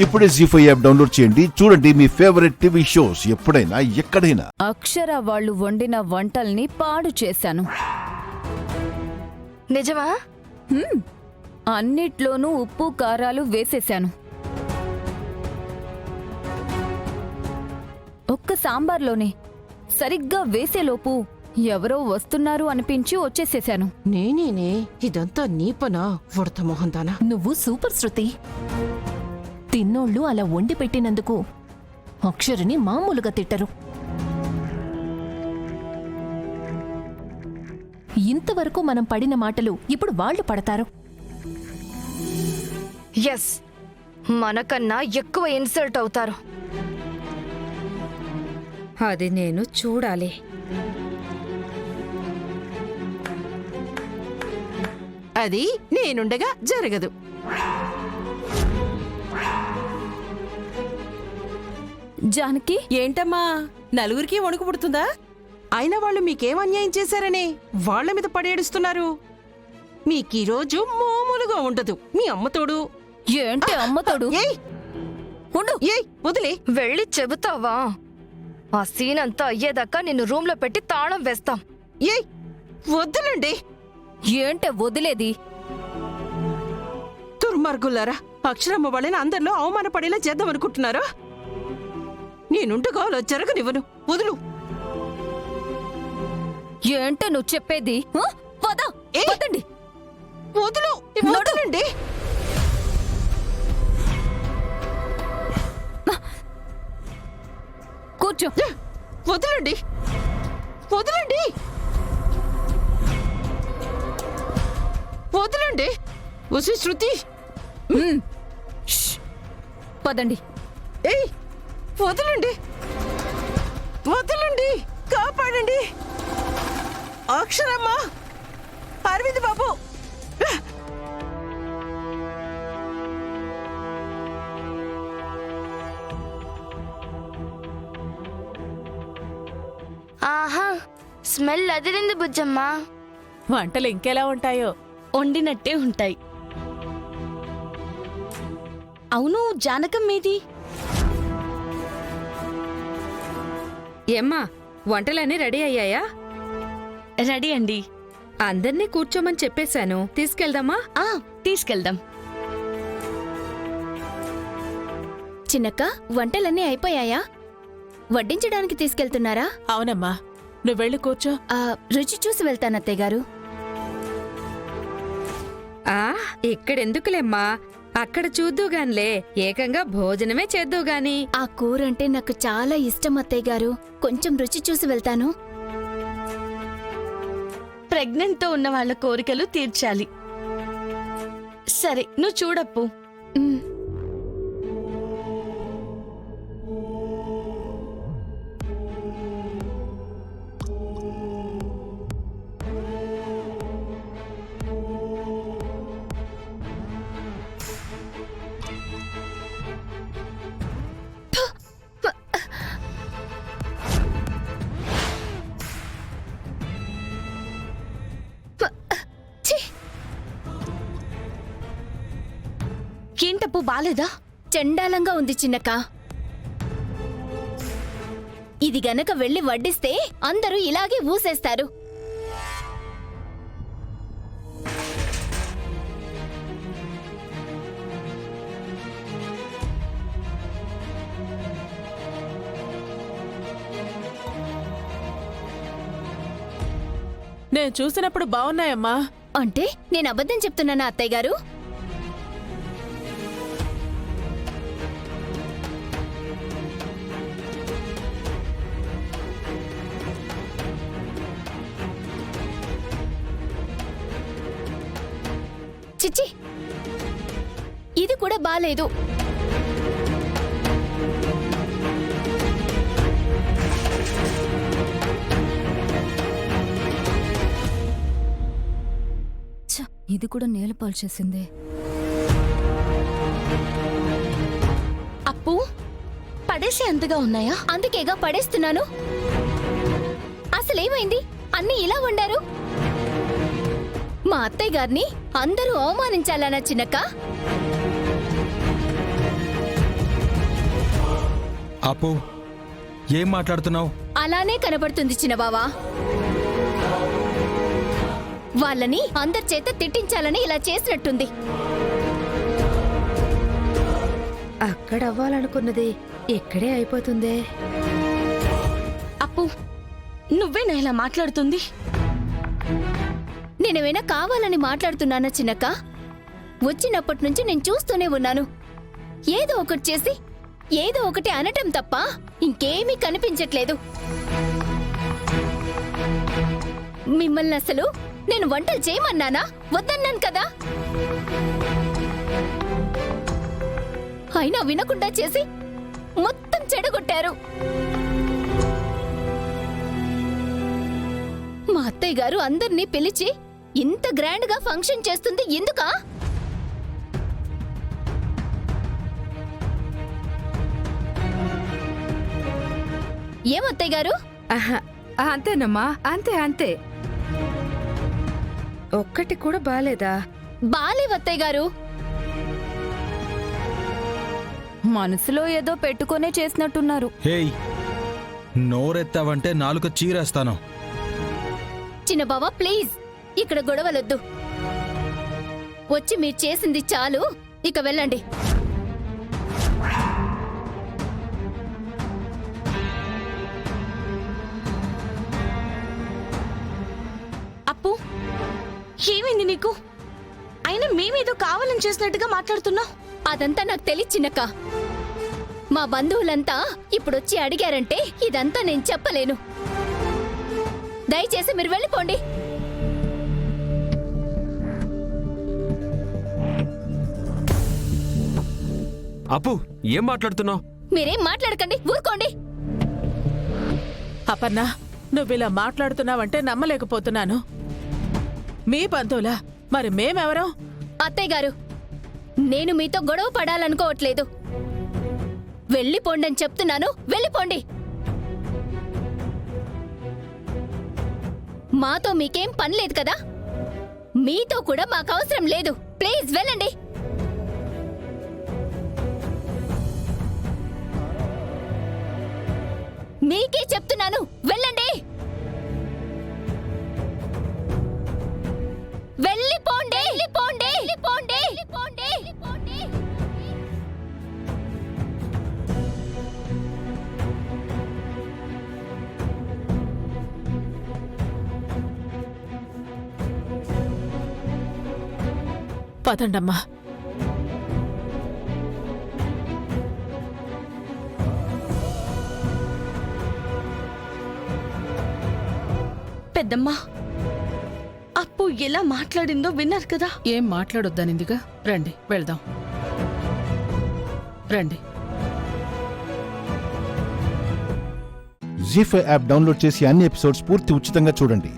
ఇప్పుడే జీ5 app download చేయండి. చూడండి మీ ఫేవరెట్ టీవీ షోస్ ఎప్పుడైనా ఎక్కడైనా. అక్షర వాళ్ళు వండిన వంటల్ని పాడు చేశాను. నిజమా? అన్నిట్లోనూ ఉప్పు కారాలు వేసేశాను. ఒక్క సాంబార్లోనే సరిగ్గా వేసేలోపు ఎవరో వస్తున్నారు అనిపించి వచ్చేసేశాను. నేనేనే ఇదంతా నీ పనా ఉడత మొహందానా? నువ్వు సూపర్ శృతి. తిన్నోళ్ళు అలా వండి పెట్టినందుకు అక్షరని మామూలుగా తిట్టరు. ఇంతవరకు మనం పడిన మాటలు ఇప్పుడు వాళ్ళు పడతారు. ఎస్, మనకన్నా ఎక్కువ ఇన్సల్ట్ అవుతారు. అది నేను చూడాలి. అది నేనుండగా జరగదు. జానకి, ఏంటమ్మా నలుగురికి వణుకు పుడుతుందా? అయినా వాళ్ళు మీకేం అన్యాయం చేశారని వాళ్ల మీద పడేడుస్తున్నారు? మీకీరోజు మామూలుగా ఉండదు. మీ అమ్మతోడు. ఏంటి అమ్మతోడు? ఏయ్ ఉండు. ఏయ్ వదిలే. వెళ్ళి చెబుతావా? ఆ సీన్ అంతా అయ్యేదాకా నిన్ను రూమ్లో పెట్టి తాళం వేస్తాం. ఏయ్ వద్దులండి. ఏంటే వదిలేది? దుర్మార్గులారా, అక్షరమ్మ వాళ్ళని అందరిలో అవమానపడేలా చేద్దామనుకుంటున్నారా? నేనుండగా అలా జరగనివ్వను. వదులు. ఏంటే నువ్వు చెప్పేది? పద, పదండి. వదులు. వదులండి. కూర్చో. వదలండి. వదలండి. వదలండి. ఉసి శృతి. పదండి. ఏయ్ వదలండి. వదలండి. కాపాడండి. అక్షరమ్మ, అరవింద్ బాబు. ఆహా, స్మెల్ అదిరింది బుజ్జమ్మా. వంటలు ఇంకెలా ఉంటాయో, వండినట్టే ఉంటాయి. అవును, జానకం మీది? ఏమ్మా, వంటలన్నీ రెడీ అయ్యాయా? రెడీ అండి. అందర్నీ కూర్చోమని చెప్పేశాను. తీసుకెళ్దామా? తీసుకెళ్దాం. చిన్నక్క, వంటలన్నీ అయిపోయాయా? వడ్డించడానికి తీసుకెళ్తున్నారా? అవునమ్మా, నువ్వు వెళ్ళి కూర్చో. రుచి చూసి వెళ్తానత్తయ్య గారు. ఇక్కడెందుకులేమ్మా, అక్కడ చూద్దుగాన్లే. ఏకంగా భోజనమే చేద్దుగాని. ఆ కూరంటే నాకు చాలా ఇష్టం అత్తయ్య గారు. కొంచెం రుచి చూసి వెళ్తాను. ప్రెగ్నెంట్ తో ఉన్న వాళ్ళ కోరికలు తీర్చాలి. సరే, నువ్వు చూడప్పు. ఏంటప్పు, బాలేదా? చండాలంగా ఉంది చిన్నక్క. ఇది గనక వెళ్ళి వడ్డిస్తే అందరూ ఇలాగే ఊసేస్తారు. నేను చూసినప్పుడు బాగున్నాయమ్మా. అంటే నేను అబద్ధం చెప్తున్నానా అత్తయ్య గారు? చిచ్చి, ఇది కూడా బాలేదు. ఇది కూడా నేల పాల్చేసిందే. అప్పు, పడేసే అంతగా ఉన్నాయా? అందుకేగా పడేస్తున్నాను. అసలేమైంది? అన్నీ ఇలా వండారు. మా అత్తయ్య గారిని అందరూ అవమానించాలనా చిన్నక్క? అప్పు ఏం మాట్లాడుతున్నావు? అలానే కనబడుతుంది చిన్నబావా. వాళ్ళని అందరి చేత తిట్టించాలని ఇలా చేసినట్టుంది. అక్కడ అవ్వాలనుకున్నది ఇక్కడే అయిపోతుందే. అప్పు నువ్వేనా ఇలా మాట్లాడుతుంది? నేనేమైనా కావాలని మాట్లాడుతున్నానా చిన్నక్క? వచ్చినప్పటి నుంచి నేను చూస్తూనే ఉన్నాను. ఏదో ఒకటి చేసి ఏదో ఒకటి అనటం తప్ప ఇంకేమీ కనిపించట్లేదు. మిమ్మల్ని అసలు నేను వంటలు చేయమన్నానా? వద్దన్నాను కదా. అయినా వినకుండా చేసి మొత్తం చెడగొట్టారు. మా అత్తయ్య గారు అందర్నీ పిలిచి ఇంత గ్రాండ్ గా ఫంక్షన్ చేస్తుంది ఎందుకా? ఏమత్తయ్య గారు? ఆహా, అంతేనమ్మా, అంతే అంతే. ఒక్కటి కూడా బాలేదా? బాలేవత్తయ్య గారు. మనసులో ఏదో పెట్టుకునే చేసినట్టున్నారు. హేయ్, నోరెత్తావంటే నాలుక చీరేస్తాను. చిన్న బావా ప్లీజ్, ఇక్కడ గొడవలొద్దు. వచ్చి మీరు చేసింది చాలు, ఇక వెళ్ళండి. అప్పు ఏమైంది నీకు? అయినా మేమేదో కావాలని చేసినట్టుగా మాట్లాడుతున్నావు. అదంతా నాకు తెలియచిన్నక్క. మా బంధువులంతా ఇప్పుడొచ్చి అడిగారంటే ఇదంతా నేను చెప్పలేను. దయచేసి మీరు వెళ్ళిపోండి. అప్పు ఏం మాట్లాడుతున్నావు? మీరేం మాట్లాడకండి, ఊరుకోండి. అపర్ణ, నువ్విలా మాట్లాడుతున్నావంటే నమ్మలేకపోతున్నాను. మీ బంధువులా? మరి మేమెవరం? అత్తయ్య గారు, నేను మీతో గొడవ పడాలనుకోవట్లేదు. వెళ్ళిపోండని చెప్తున్నాను, వెళ్ళిపోండి. మాతో మీకేం పని లేదు కదా. మీతో కూడా మాకు అవసరం లేదు. ప్లీజ్ వెళ్ళండి. మీకే చెప్తున్నాను, వెళ్ళండి. వెళ్ళిపోండి, వెళ్ళిపోండి, వెళ్ళిపోండి, వెళ్ళిపోండి, వెళ్ళిపోండి. పదండమ్మా. పెద్దమ్మా, అప్పు ఎలా మాట్లాడిందో విన్నారు కదా. ఏం మాట్లాడొద్దనిందిగా. రండి వెళ్దాం. రండి. జీ5 యాప్ డౌన్లోడ్ చేసి అన్ని ఎపిసోడ్స్ పూర్తి ఉచితంగా చూడండి.